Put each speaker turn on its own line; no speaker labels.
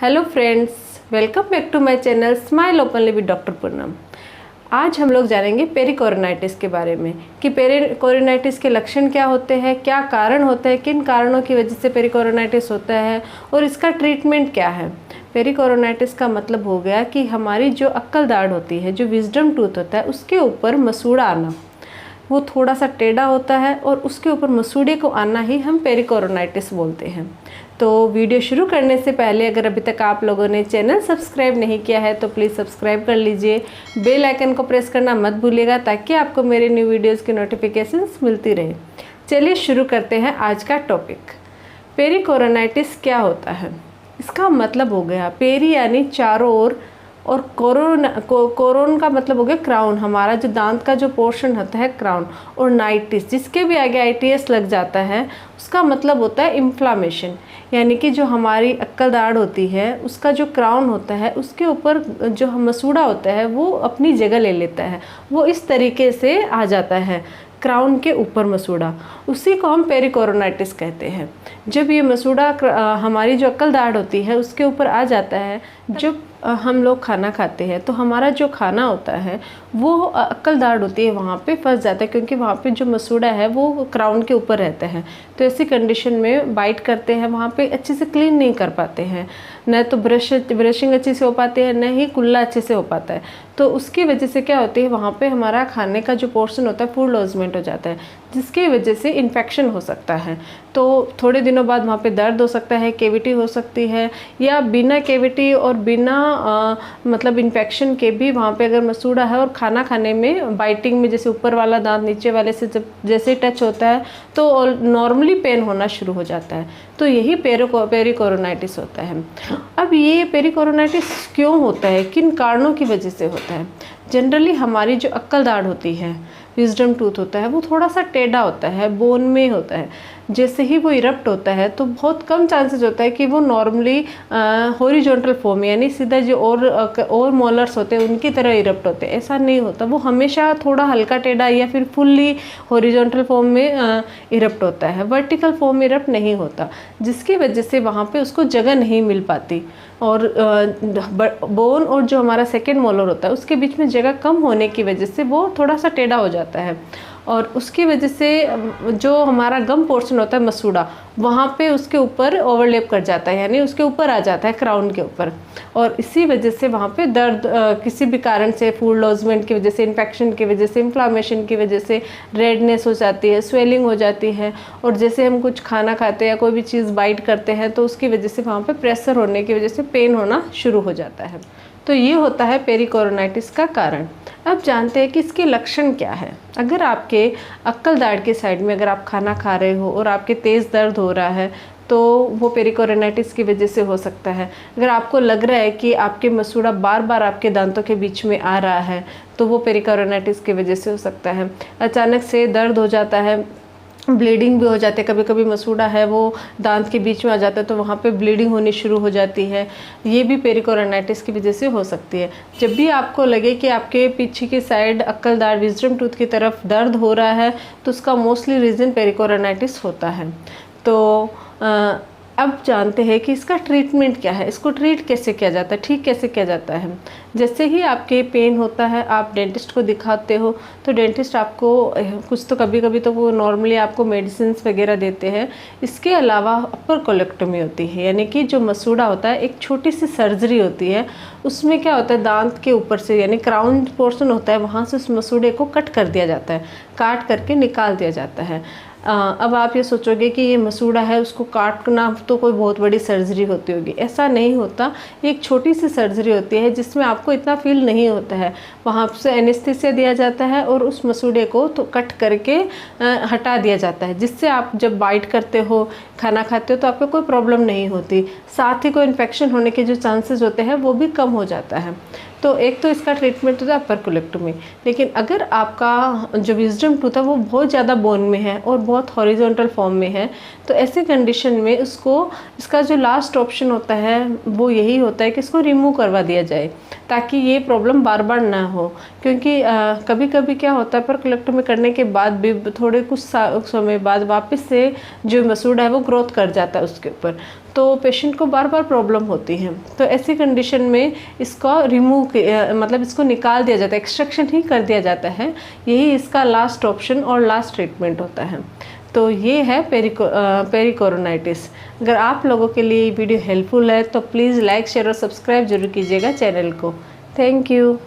Hello friends, welcome back to my channel smile openly with doctor Poonam. आज हम लोग जानेंगे पेरिकोरोनाइटिस के बारे में कि पेरिकोरोनाइटिस के लक्षण क्या होते हैं, क्या कारण होते हैं, किन कारणों की वजह से पेरिकोरोनाइटिस होता है और इसका ट्रीटमेंट क्या है। पेरिकोरोनाइटिस का मतलब हो गया कि हमारी जो अक्कल दाढ़ होती है, जो विजडम टूथ होता है, उसके ऊपर मसूड़ा आना, वो थोड़ा सा टेढ़ा होता है और उसके ऊपर मसूड़े को आना ही हम पेरिकोरोनाइटिस बोलते हैं। तो वीडियो शुरू करने से पहले अगर अभी तक आप लोगों ने चैनल सब्सक्राइब नहीं किया है तो प्लीज़ सब्सक्राइब कर लीजिए, बेल आइकन को प्रेस करना मत भूलिएगा ताकि आपको मेरे न्यू वीडियोस की नोटिफिकेशंस मिलती रहे। चलिए शुरू करते हैं आज का टॉपिक। पेरिकोरोनाइटिस क्या होता है? इसका मतलब हो गया पेरी यानी चारों ओर, और कोरोन का मतलब हो गया क्राउन, हमारा जो दांत का जो पोर्शन होता है क्राउन, और नाइटिस जिसके भी आगे ITS लग जाता है उसका मतलब होता है इन्फ्लामेशन, यानी कि जो हमारी अक्कल दाढ़ होती है उसका जो क्राउन होता है उसके ऊपर जो मसूड़ा होता है वो अपनी जगह ले लेता है, वो इस तरीके से आ जाता है क्राउन के ऊपर मसूड़ा, उसी को हम पेरिकोरोनाइटिस कहते हैं। जब ये मसूड़ा हमारी जो अक्कल दाढ़ होती है उसके ऊपर आ जाता है, जब हम लोग खाना खाते हैं तो हमारा जो खाना होता है वो अक्कल दाढ़ होती है वहाँ पे फंस जाता है, क्योंकि वहाँ पे जो मसूड़ा है वो क्राउन के ऊपर रहता है। तो ऐसी कंडीशन में बाइट करते हैं वहाँ पे अच्छे से क्लीन नहीं कर पाते हैं, न तो ब्रशिंग अच्छे से हो पाती है, न ही कुल्ला अच्छे से हो पाता है। तो उसकी वजह से क्या होती है, वहाँ पे हमारा खाने का जो पोर्शन होता है फूड लॉजमेंट हो जाता है, जिसकी वजह से इन्फेक्शन हो सकता है। तो थोड़े दिनों बाद वहाँ पे दर्द हो सकता है, कैविटी हो सकती है, या बिना कैविटी और बिना मतलब इन्फेक्शन के भी वहाँ पे अगर मसूड़ा है और खाना खाने में बाइटिंग में जैसे ऊपर वाला दांत नीचे वाले से जब जैसे टच होता है तो नॉर्मली पेन होना शुरू हो जाता है। तो यही पेरिकोरोनाइटिस होता है। अब ये पेरिकोरोनाइटिस क्यों होता है, किन कारणों की वजह से होता है? जनरली हमारी जो अक्कल दाढ़ होती है, विजडम टूथ होता है, वो थोड़ा सा टेढ़ा होता है, बोन में होता है। जैसे ही वो इरप्ट होता है तो बहुत कम चांसेस होता है कि वो नॉर्मली हॉरिजॉन्टल फॉर्म यानी सीधा जो और मोलर्स होते हैं उनकी तरह इरप्ट होते हैं, ऐसा नहीं होता। वो हमेशा थोड़ा हल्का टेढ़ा या फिर फुल्ली हॉरिजॉन्टल फॉर्म में इरप्ट होता है, वर्टिकल फॉर्म में इरप्ट नहीं होता, जिसकी वजह से वहाँ पे उसको जगह नहीं मिल पाती। और बोन और जो हमारा सेकेंड मोलर होता है उसके बीच में जगह कम होने की वजह से वो थोड़ा सा टेढ़ा हो जाता है, और उसकी वजह से जो हमारा गम पोर्शन होता है मसूड़ा, वहाँ पे उसके ऊपर ओवरलैप कर जाता है, यानी उसके ऊपर आ जाता है क्राउन के ऊपर, और इसी वजह से वहाँ पे दर्द किसी भी कारण से, फूड लॉजमेंट की वजह से, इन्फेक्शन की वजह से, इन्फ्लामेशन की वजह से रेडनेस हो जाती है, स्वेलिंग हो जाती है। और जैसे हम कुछ खाना खाते हैं या कोई भी चीज़ बाइट करते हैं तो उसकी वजह से वहाँ पे प्रेशर होने की वजह से पेन होना शुरू हो जाता है। तो ये होता है पेरिकोरोनाइटिस का कारण। अब जानते हैं कि इसके लक्षण क्या है। अगर आपके अक्कल दाढ़ के साइड में अगर आप खाना खा रहे हो और आपके तेज़ दर्द हो रहा है तो वो पेरिकोरोनाइटिस की वजह से हो सकता है। अगर आपको लग रहा है कि आपके मसूड़ा बार बार आपके दांतों के बीच में आ रहा है तो वो पेरिकोरोनाइटिस की वजह से हो सकता है। अचानक से दर्द हो जाता है, ब्लीडिंग भी हो जाती है, कभी कभी मसूड़ा है वो दांत के बीच में आ जाता है तो वहाँ पे ब्लीडिंग होनी शुरू हो जाती है, ये भी पेरिकोरोनाइटिस की वजह से हो सकती है। जब भी आपको लगे कि आपके पीछे की साइड अक्कल दाढ़ विजडम टूथ की तरफ दर्द हो रहा है तो उसका मोस्टली रीज़न पेरिकोरोनाइटिस होता है। तो अब जानते हैं कि इसका ट्रीटमेंट क्या है, इसको ट्रीट कैसे किया जाता है, ठीक कैसे किया जाता है। जैसे ही आपके पेन होता है आप डेंटिस्ट को दिखाते हो तो डेंटिस्ट आपको कुछ तो कभी कभी तो वो नॉर्मली आपको मेडिसिन्स वगैरह देते हैं। इसके अलावा अपर कोलेक्टोमी होती है, यानी कि जो मसूड़ा होता है एक छोटी सी सर्जरी होती है, उसमें क्या होता है दांत के ऊपर से यानी क्राउन पोर्शन होता है वहाँ से उस मसूड़े को कट कर दिया जाता है, काट करके निकाल दिया जाता है। अब आप ये सोचोगे कि ये मसूड़ा है उसको काटना तो कोई बहुत बड़ी सर्जरी होती होगी, ऐसा नहीं होता। एक छोटी सी सर्जरी होती है जिसमें आपको इतना फील नहीं होता है, वहाँ से एनेस्थीसिया दिया जाता है और उस मसूड़े को तो कट करके हटा दिया जाता है, जिससे आप जब बाइट करते हो, खाना खाते हो तो आपको कोई प्रॉब्लम नहीं होती, साथ ही कोई इन्फेक्शन होने के जो चांसेस होते हैं वो भी कम हो जाता है। तो एक तो इसका ट्रीटमेंट होता है अपर कोलेक्टोमी। लेकिन अगर आपका जो विजडम टूथ है वो बहुत ज़्यादा बोन में है और बहुत हॉरिजॉन्टल फॉर्म में है तो ऐसे कंडीशन में इसका जो लास्ट ऑप्शन होता है वो यही होता है कि इसको रिमूव करवा दिया जाए, ताकि ये प्रॉब्लम बार बार ना हो। क्योंकि कभी कभी क्या होता है अपर कोलेक्टोमी करने के बाद भी थोड़े कुछ समय बाद वापस से जो मसूड़ा है वो ग्रोथ कर जाता है उसके ऊपर, तो पेशेंट को बार बार प्रॉब्लम होती है। तो ऐसी कंडीशन में इसको मतलब इसको निकाल दिया जाता है, एक्सट्रैक्शन ही कर दिया जाता है। यही इसका लास्ट ऑप्शन और लास्ट ट्रीटमेंट होता है। तो ये है पेरिकोरोनाइटिस। अगर आप लोगों के लिए ये वीडियो हेल्पफुल है तो प्लीज़ लाइक, शेयर और सब्सक्राइब जरूर कीजिएगा चैनल को। Thank you.